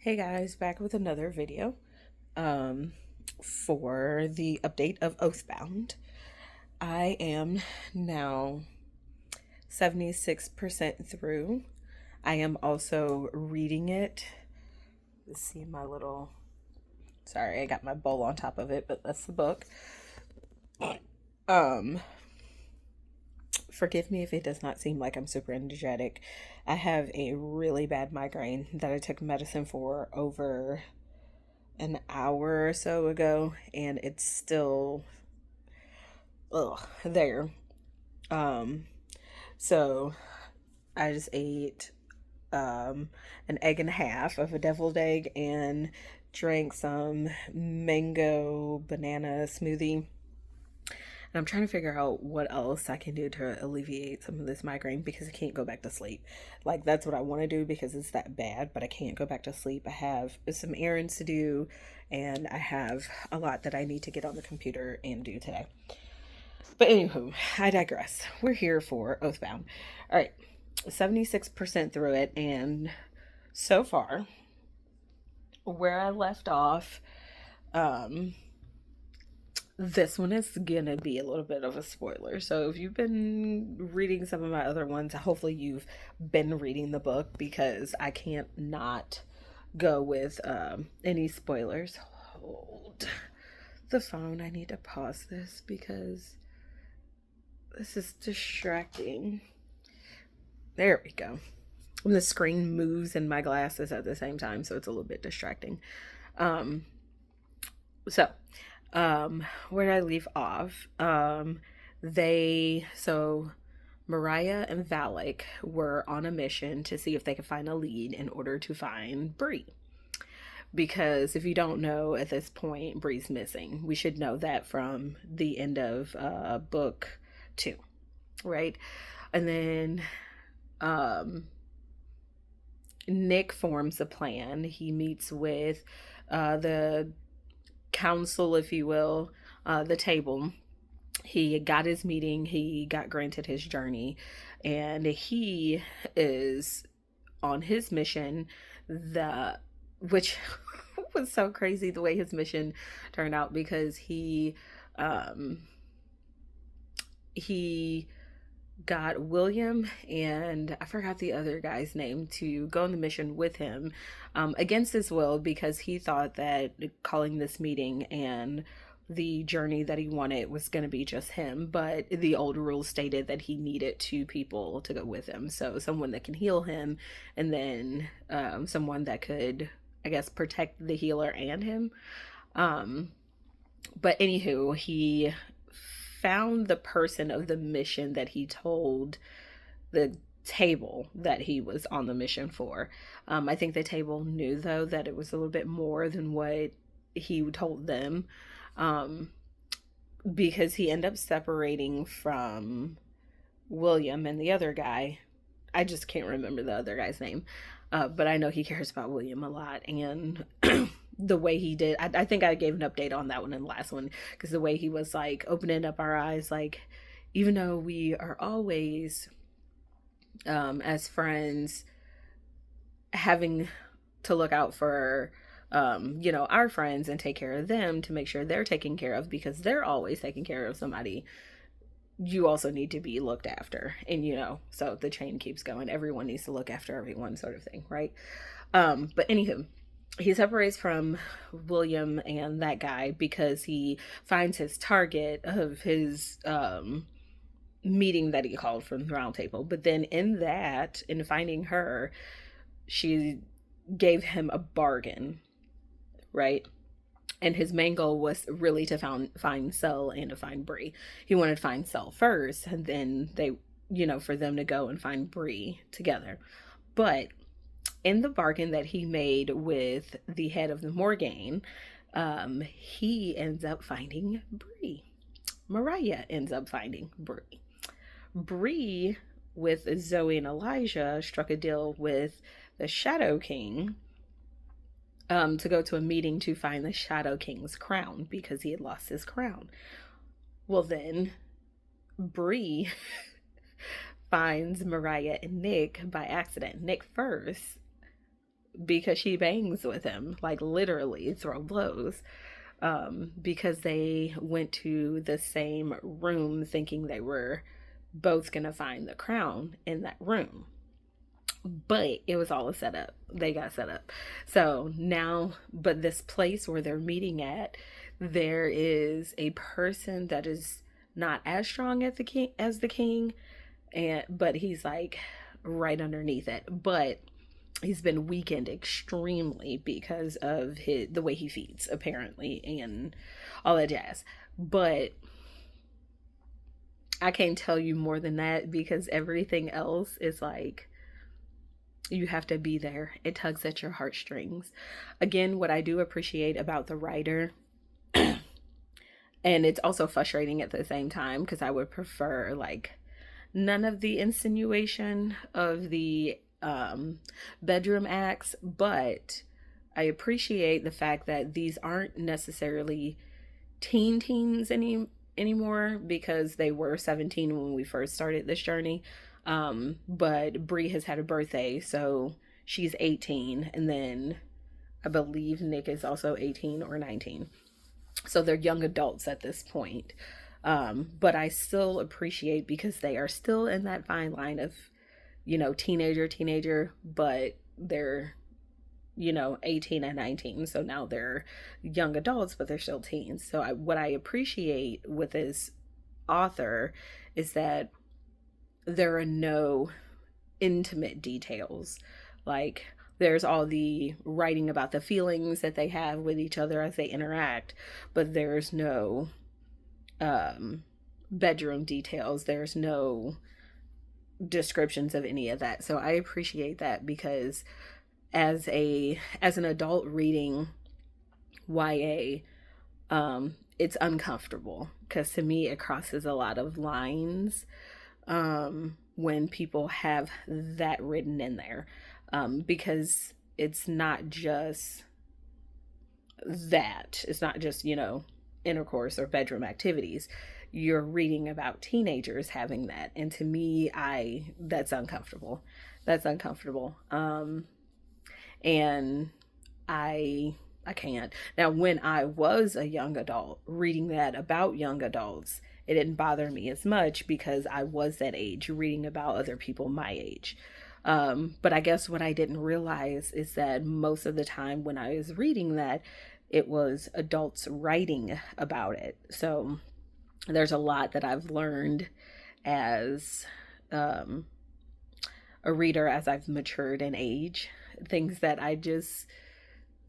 Hey guys, back with another video um, for the update of Oathbound. I am now 76% through. I am also reading it. Let's see my little. Sorry, I got my bowl on top of it, but that's the book. Um, Forgive me if it does not seem like I'm super energetic. I have a really bad migraine that I took medicine for over an hour or so ago, and it's still there. Um, so I just ate an egg and a half of a deviled egg and drank some mango banana smoothie. And I'm trying to figure out what else I can do to alleviate some of this migraine because I can't go back to sleep. Like, that's what I want to do because it's that bad, but I can't go back to sleep. I have some errands to do, and I have a lot that I need to get on the computer and do today. But anywho, I digress. We're here for Oathbound. All right, 76% through it, and so far, where I left off, um, this one is gonna be a little bit of a spoiler. So if you've been reading some of my other ones, hopefully you've been reading the book because I can't not go with any spoilers. Hold the phone. I need to pause this because this is distracting. There we go. And the screen moves in my glasses at the same time, so it's a little bit distracting. Um, so where did I leave off? So Mariah and Valak were on a mission to see if they could find a lead in order to find Bree. Because if you don't know at this point, Bree's missing. We should know that from the end of book 2, right? And then Nick forms a plan. He meets with the council, if you will, the table. He got his meeting, he got granted his journey, and he is on his mission, which was so crazy the way his mission turned out because he got William and I forgot the other guy's name to go on the mission with him against his will because he thought that calling this meeting and the journey that he wanted was going to be just him. But the old rules stated that he needed 2 people to go with him. So someone that can heal him and then someone that could, I guess, protect the healer and him. But anywho, he found the person of the mission that he told the table that he was on the mission for. I think the table knew, though, that it was a little bit more than what he told them, because he ended up separating from William and the other guy. I just can't remember the other guy's name, but I know he cares about William a lot, and the way he did, I think I gave an update on that one in the last one, because the way he was like opening up our eyes, like, even though we are always as friends having to look out for our friends and take care of them to make sure they're taken care of because they're always taking care of somebody, you also need to be looked after. And so the chain keeps going, everyone needs to look after everyone, sort of thing, right? But anywho, he separates from William and that guy because he finds his target of his meeting that he called from the round table. But then in finding her, she gave him a bargain, right? And his main goal was really to find Cell and to find Bree. He wanted to find Cell first, and then for them to go and find Bree together. But in the bargain that he made with the head of the Morgaine, he ends up finding Bree. Mariah ends up finding Bree. Bree, with Zoe and Elijah, struck a deal with the Shadow King to go to a meeting to find the Shadow King's crown because he had lost his crown. Well, then Bree finds Mariah and Nick by accident. Nick first, because she bangs with him, like literally throw blows, because they went to the same room thinking they were both gonna find the crown in that room. But it was all a setup. They got set up. So now, but this place where they're meeting at, there is a person that is not as strong as the king, and but he's like right underneath it. But he's been weakened extremely because of the way he feeds, apparently, and all that jazz. But I can't tell you more than that because everything else is like you have to be there. It tugs at your heartstrings. Again, what I do appreciate about the writer, and it's also frustrating at the same time because I would prefer like none of the insinuation of the bedroom acts, but I appreciate the fact that these aren't necessarily teens anymore because they were 17 when we first started this journey. But Bree has had a birthday, so she's 18, and then I believe Nick is also 18 or 19. So they're young adults at this point. But I still appreciate because they are still in that fine line of, teenager, but they're, 18 and 19. So now they're young adults, but they're still teens. So what I appreciate with this author is that there are no intimate details. Like, there's all the writing about the feelings that they have with each other as they interact, but there's no bedroom details. There's no descriptions of any of that. So I appreciate that because as an adult reading YA, it's uncomfortable because to me it crosses a lot of lines when people have that written in there, because it's not just that. It's not just, intercourse or bedroom activities. You're reading about teenagers having that. And to me, that's uncomfortable. That's uncomfortable. And I can't. Now, when I was a young adult reading that about young adults, it didn't bother me as much because I was that age reading about other people my age. But I guess what I didn't realize is that most of the time when I was reading that, it was adults writing about it. So there's a lot that I've learned as a reader as I've matured in age. Things that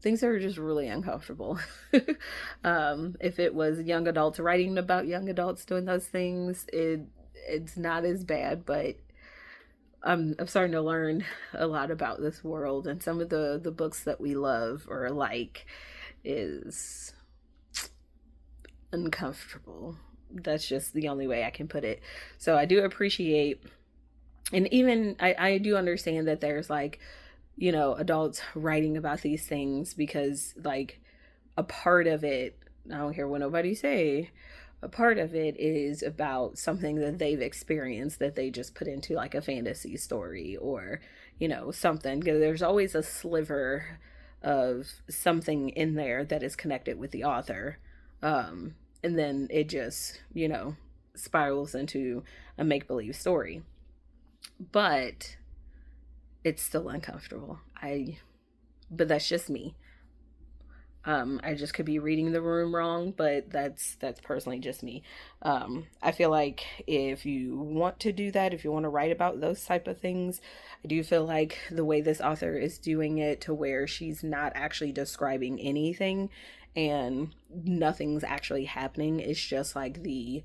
things are just really uncomfortable. If it was young adults writing about young adults doing those things, it's not as bad, but I'm starting to learn a lot about this world, and some of the books that we love or like is uncomfortable. That's just the only way I can put it. So I do appreciate, and even I do understand that there's like, adults writing about these things because like a part of it, I don't care what nobody say, a part of it is about something that they've experienced that they just put into like a fantasy story or, something. There's always a sliver of something in there that is connected with the author. And then it just, spirals into a make-believe story. But it's still uncomfortable. But that's just me. I just could be reading the room wrong, but that's personally just me. I feel like if you want to do that, if you want to write about those type of things, I do feel like the way this author is doing it to where she's not actually describing anything and nothing's actually happening. It's just like the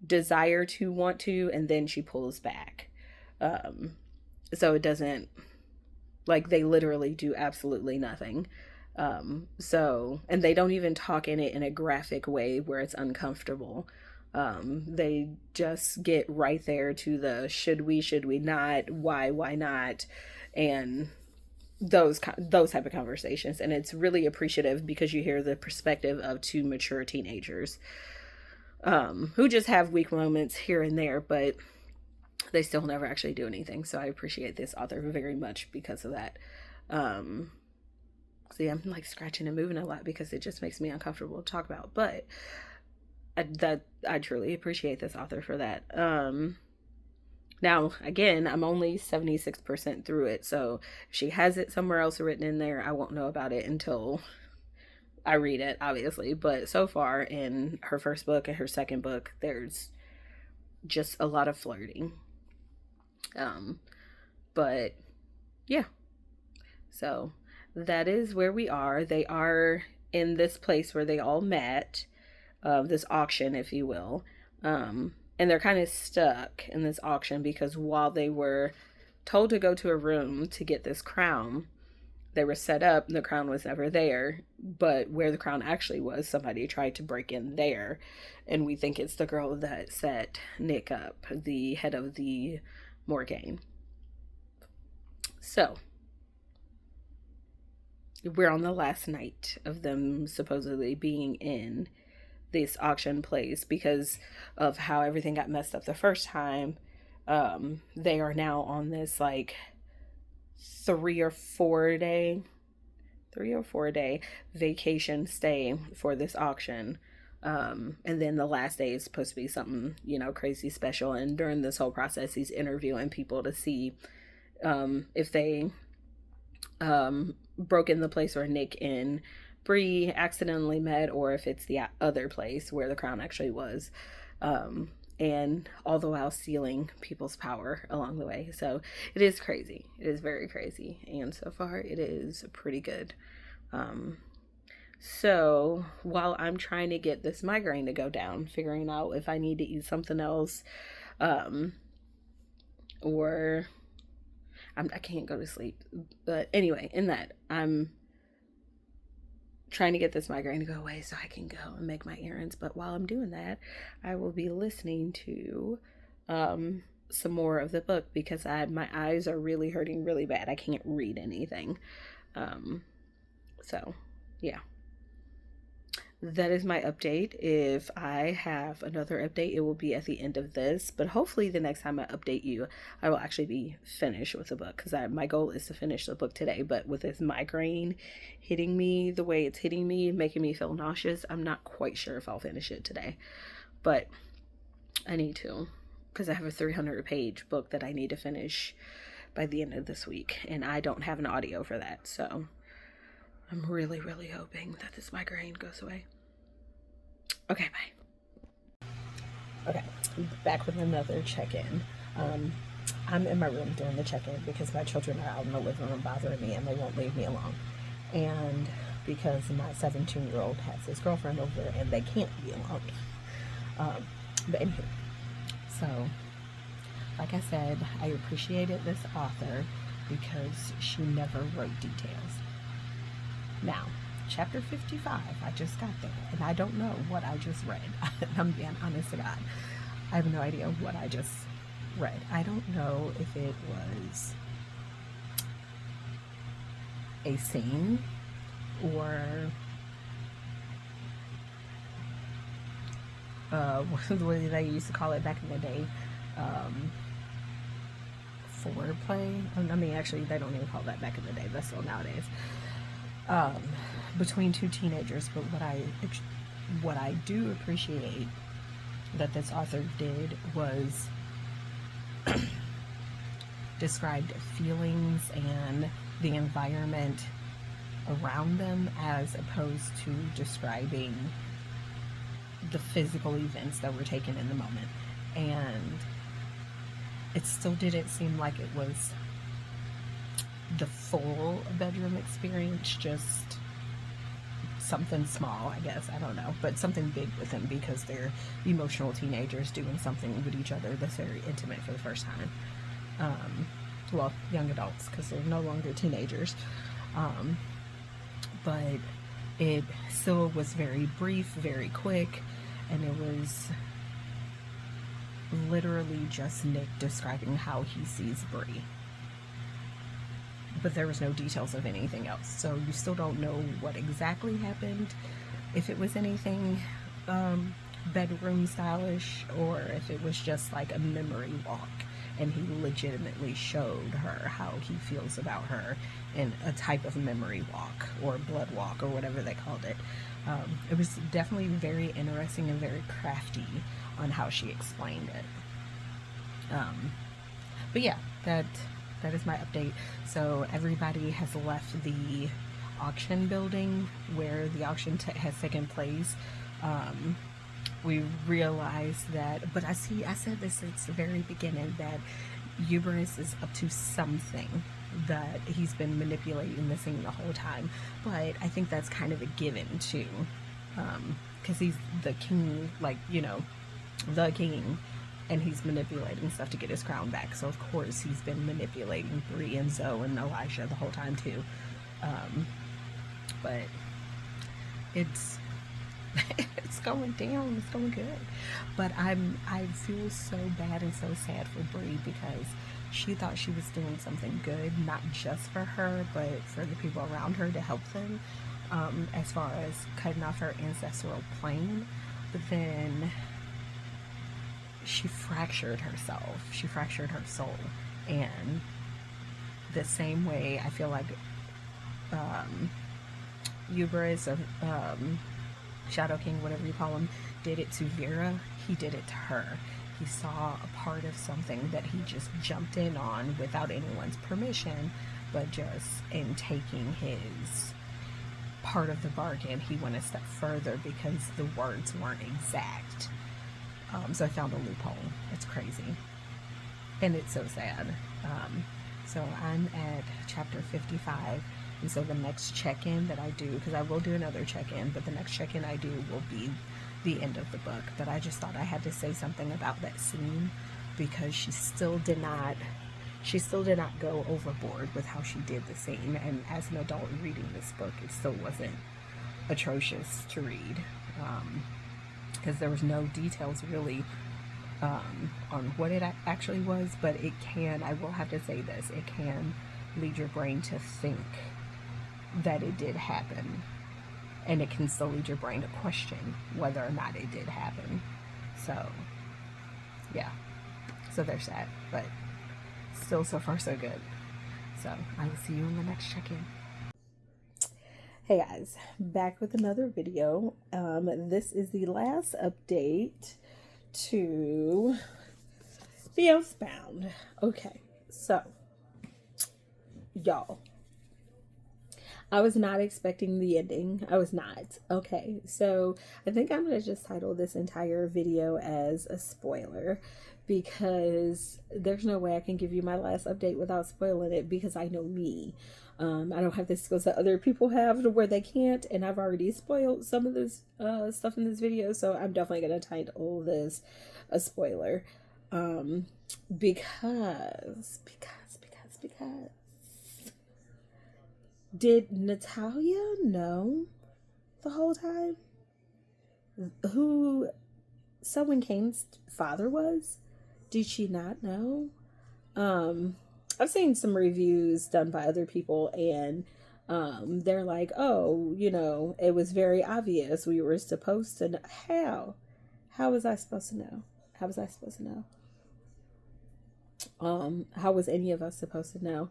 desire to want to, and then she pulls back. So it doesn't, like, they literally do absolutely nothing. And they don't even talk in it in a graphic way where it's uncomfortable. They just get right there to the should we not, why not, and those type of conversations. And it's really appreciative because you hear the perspective of two mature teenagers who just have weak moments here and there, but they still never actually do anything. So I appreciate this author very much because of that. See, I'm like scratching and moving a lot because it just makes me uncomfortable to talk about, but I truly appreciate this author for that. Now, again, I'm only 76% through it, so if she has it somewhere else written in there, I won't know about it until I read it, obviously. But so far, in her first book and her second book, there's just a lot of flirting. But yeah, so that is where we are. They are in this place where they all met, this auction, if you will. And they're kind of stuck in this auction because while they were told to go to a room to get this crown, they were set up and the crown was never there. But where the crown actually was, somebody tried to break in there. And we think it's the girl that set Nick up, the head of the Morgaine. So we're on the last night of them supposedly being in this auction place because of how everything got messed up the first time. They are now on this like 3 or 4 day vacation stay for this auction. And then the last day is supposed to be something, crazy special. And during this whole process, he's interviewing people to see if they broke in the place where Nick and Bree accidentally met, or if it's the other place where the crown actually was, and all the while stealing people's power along the way. So it is crazy. It is very crazy, and so far it is pretty good. So while I'm trying to get this migraine to go down, figuring out if I need to eat something else, or I can't go to sleep. But anyway, in that, I'm trying to get this migraine to go away so I can go and make my errands. But while I'm doing that, I will be listening to some more of the book because my eyes are really hurting really bad. I can't read anything. So, yeah. That is my update. If I have another update, it will be at the end of this. But hopefully the next time I update you, I will actually be finished with the book. Because my goal is to finish the book today. But with this migraine hitting me the way it's hitting me, making me feel nauseous, I'm not quite sure if I'll finish it today. But I need to. Because I have a 300-page book that I need to finish by the end of this week. And I don't have an audio for that. So I'm really, really hoping that this migraine goes away. Okay, bye. Okay, back with another check-in. I'm in my room doing the check-in because my children are out in the living room bothering me and they won't leave me alone. And because my 17-year-old has his girlfriend over and they can't be alone. But anyway, so like I said, I appreciated this author because she never wrote details. Now, chapter 55, I just got there, and I don't know what I just read. I'm being honest to God. I have no idea what I just read. I don't know if it was a scene or what they used to call it back in the day, foreplay. I mean, actually, they don't even call that back in the day. That's still nowadays. Between two teenagers. But what I do appreciate that this author did was described feelings and the environment around them as opposed to describing the physical events that were taken in the moment. And it still didn't seem like it was the full bedroom experience, just something small, I guess, I don't know, but something big with them because they're emotional teenagers doing something with each other that's very intimate for the first time. Well, young adults, because they're no longer teenagers. But it still was very brief, very quick, and it was literally just Nick describing how he sees Bree. But there was no details of anything else, so you still don't know what exactly happened, if it was anything bedroom stylish, or if it was just like a memory walk and he legitimately showed her how he feels about her in a type of memory walk or blood walk or whatever they called it. It was definitely very interesting and very crafty on how she explained it. But yeah, that is my update. So everybody has left the auction building where the auction has taken place. We realized that, but I said this since the very beginning, that Uberus is up to something, that he's been manipulating the scene the whole time. But I think that's kind of a given too, because he's the king, like, you know, the king, and he's manipulating stuff to get his crown back. So of course he's been manipulating Bree and Zoe and Elijah the whole time too. But it's it's going down. It's going good. But I feel so bad and so sad for Bree, because she thought she was doing something good, not just for her, but for the people around her, to help them, as far as cutting off her ancestral plane. But then she fractured herself. She fractured her soul. And the same way I feel like Uberus, or Shadow King, whatever you call him, did it to Vera, he did it to her. He saw a part of something that he just jumped in on without anyone's permission, but just in taking his part of the bargain, he went a step further because the words weren't exact. So I found a loophole. It's crazy. And it's so sad. So I'm at chapter 55. And so the next check-in that I do, because I will do another check-in, but the next check-in I do will be the end of the book. But I just thought I had to say something about that scene, because she still did not go overboard with how she did the scene. And as an adult reading this book, it still wasn't atrocious to read, because there was no details really on what it actually was. But it can, I will have to say this, it can lead your brain to think that it did happen, and it can still lead your brain to question whether or not it did happen. So yeah, so there's that. But still, so far so good. So I will see you in the next check-in. Hey guys, back with another video. This is the last update to the Oathbound. Okay, so y'all, I was not expecting the ending. I was not. Okay, so I think I'm going to just title this entire video as a spoiler, because there's no way I can give you my last update without spoiling it, because I know me. I don't have the skills that other people have to where they can't, and I've already spoiled some of this stuff in this video, so I'm definitely going to title this a spoiler. Because did Natalia know the whole time who Selwyn Kane's father was? Did she not know? I've seen some reviews done by other people, and they're like, oh, you know, it was very obvious. We were supposed to know. How was I supposed to know? How was I supposed to know? How was any of us supposed to know?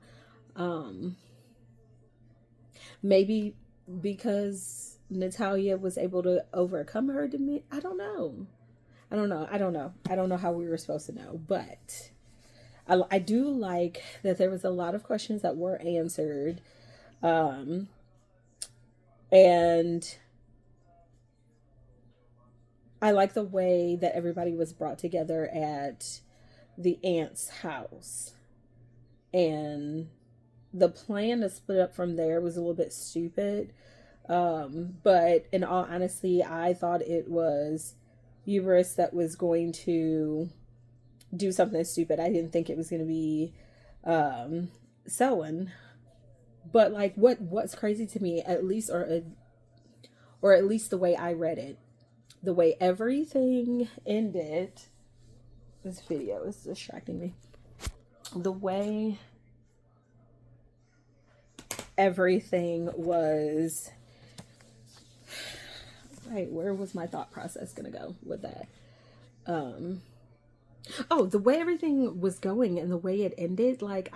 Maybe because Natalia was able to overcome her demeanor. I don't know how we were supposed to know, but I do like that there was a lot of questions that were answered, and I like the way that everybody was brought together at the aunt's house, and the plan to split up from there was a little bit stupid. But in all honesty, I thought it was Uberus that was going to do something stupid. I didn't think it was going to be Selwyn. But like, what's crazy to me, at least, or at least the way I read it, the way everything ended. This video is distracting me. The way everything was, right, where was my thought process gonna go with that? Oh, the way everything was going and the way it ended, like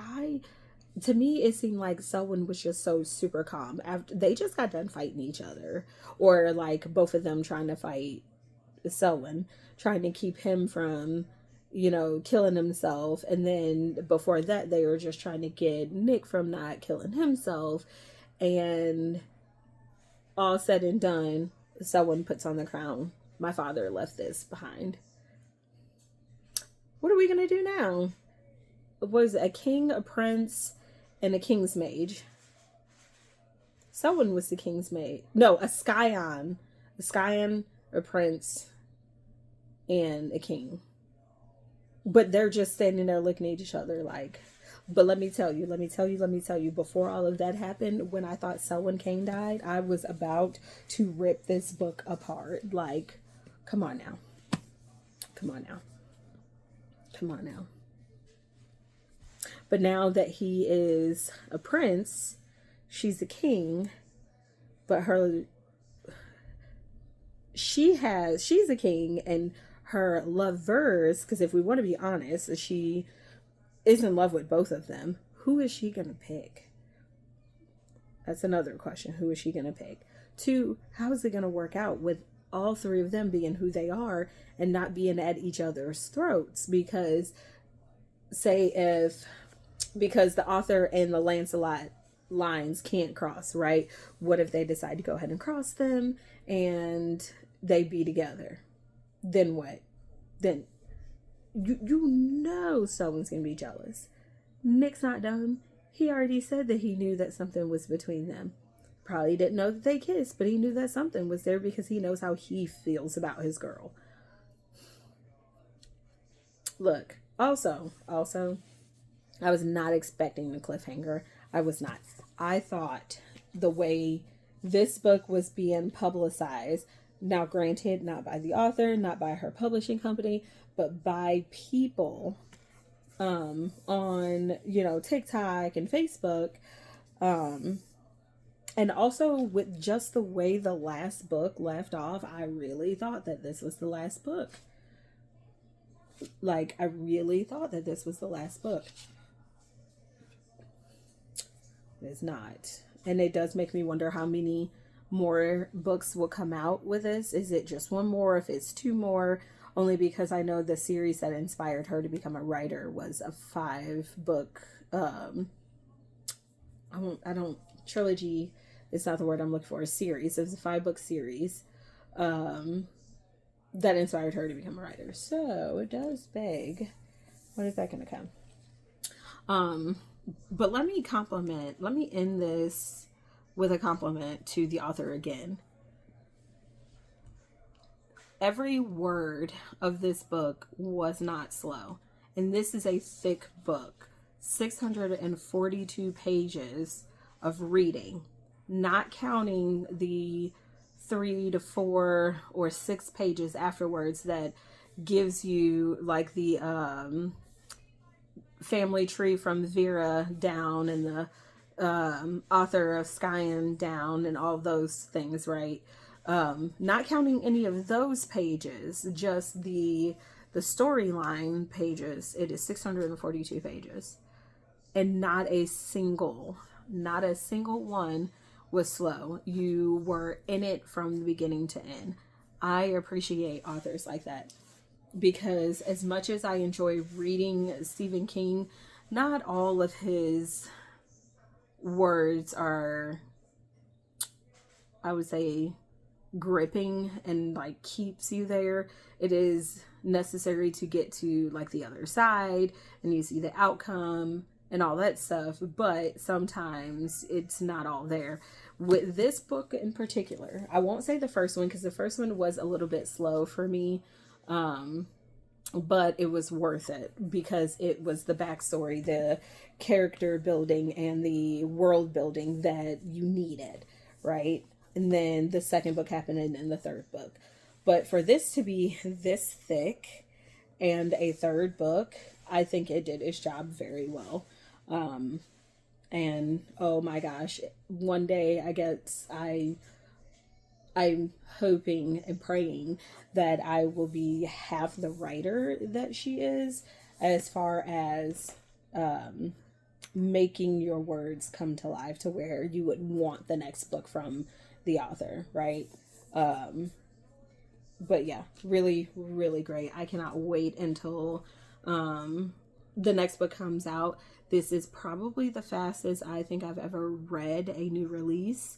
to me it seemed like Selwyn was just so super calm after they just got done fighting each other, or like both of them trying to fight Selwyn, trying to keep him from, killing himself. And then before that, they were just trying to get Nick from not killing himself. And all said and done, Selwyn puts on the crown. My father left this behind. What are we going to do now? What is it? A king, a prince, and a king's mage. Selwyn was the king's mage. No, a scion. A scion, a prince, and a king. But they're just standing there looking at each other like, but let me tell you, before all of that happened, when I thought Selwyn Kane died, I was about to rip this book apart. Like, come on now. Come on now. Come on now. But now that he is a prince, she's a king, but she's a king, and her lovers, because if we want to be honest, she is in love with both of them. Who is she gonna pick? That's another question. Who is she gonna pick? Two, how is it gonna work out with all three of them being who they are and not being at each other's throats? Because because the author and the Lancelot lines can't cross, right? What if they decide to go ahead and cross them and they be together? Then what? Then someone's gonna be jealous. Nick's not dumb. He already said that he knew that something was between them. Probably didn't know that they kissed, but he knew that something was there because he knows how he feels about his girl. Look, also, I was not expecting the cliffhanger. I was not. I thought the way this book was being publicized, now granted, not by the author, not by her publishing company, but by people on, TikTok and Facebook, and also with just the way the last book left off, I really thought that this was the last book. Like, I really thought that this was the last book. It's not. And it does make me wonder how many more books will come out with this. Is it just one more? If it's two more? Only because I know the series that inspired her to become a writer was a 5-book, trilogy is not the word I'm looking for, a series. It was a 5-book series, that inspired her to become a writer. So it does beg, when is that going to come? But let me end this with a compliment to the author again. Every word of this book was not slow. And this is a thick book. 642 pages of reading, not counting the 3 to 4 or 6 pages afterwards that gives you like the family tree from Vera down and the author of Skyen down and all those things, right? Not counting any of those pages, just the storyline pages. It is 642 pages, and not a single one was slow. You were in it from the beginning to end. I appreciate authors like that, because as much as I enjoy reading Stephen King, not all of his words are, I would say, gripping and like keeps you there. It is necessary to get to like the other side and you see the outcome and all that stuff, but sometimes it's not all there. With this book in particular, I won't say the first one because the first one was a little bit slow for me, but it was worth it because it was the backstory, the character building, and the world building that you needed, right? And then the second book happened in the third book. But for this to be this thick and a third book, I think it did its job very well. And oh my gosh, one day I guess I I'm hoping and praying that I will be half the writer that she is, as far as making your words come to life to where you would want the next book from the author, right? Um, but yeah, really, really great. I cannot wait until the next book comes out. This is probably the fastest I think I've ever read a new release.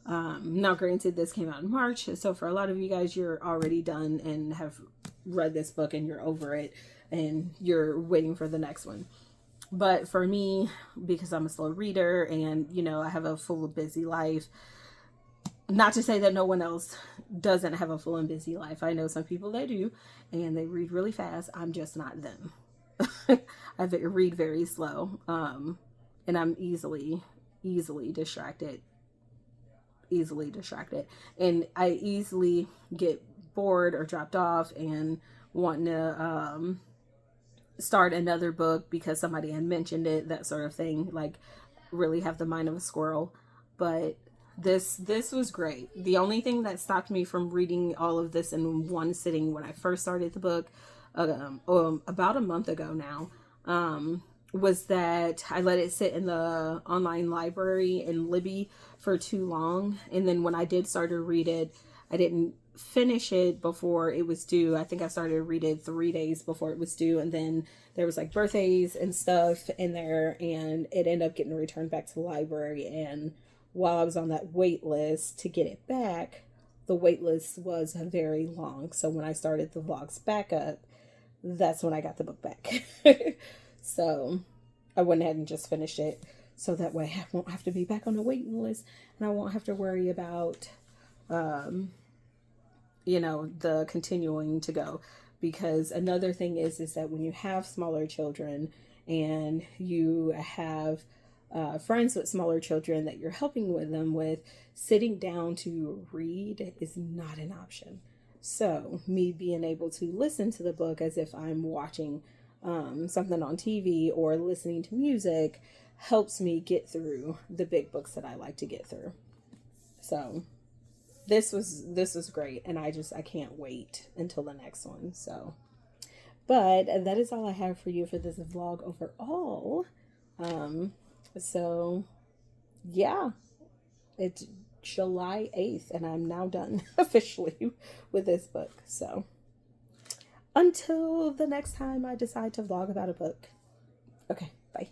Now, granted, this came out in March, so for a lot of you guys, you're already done and have read this book and you're over it and you're waiting for the next one. But for me, because I'm a slow reader and, you know, I have a full busy life, not to say that no one else doesn't have a full and busy life. I know some people that do, and they read really fast. I'm just not them. I read very slow, and I'm easily distracted. Easily distracted. And I easily get bored or dropped off and wanting to start another book because somebody had mentioned it, that sort of thing. Like, really have the mind of a squirrel. But this was great. The only thing that stopped me from reading all of this in one sitting when I first started the book, about a month ago now, was that I let it sit in the online library in Libby for too long. And then when I did start to read it, I didn't finish it before it was due. I think I started to read it 3 days before it was due. And then there was like birthdays and stuff in there, and it ended up getting returned back to the library. And while I was on that wait list to get it back, the wait list was very long. So when I started the vlogs back up, that's when I got the book back. So I went ahead and just finished it. So that way I won't have to be back on the waiting list, and I won't have to worry about, the continuing to go. Because another thing is that when you have smaller children and you have friends with smaller children that you're helping with them with, sitting down to read is not an option. So me being able to listen to the book as if I'm watching something on TV or listening to music helps me get through the big books that I like to get through. So this was great, and I can't wait until the next one. So, but that is all I have for you for this vlog overall. So yeah, it's July 8th, and I'm now done officially with this book. So until the next time I decide to vlog about a book. Okay, bye.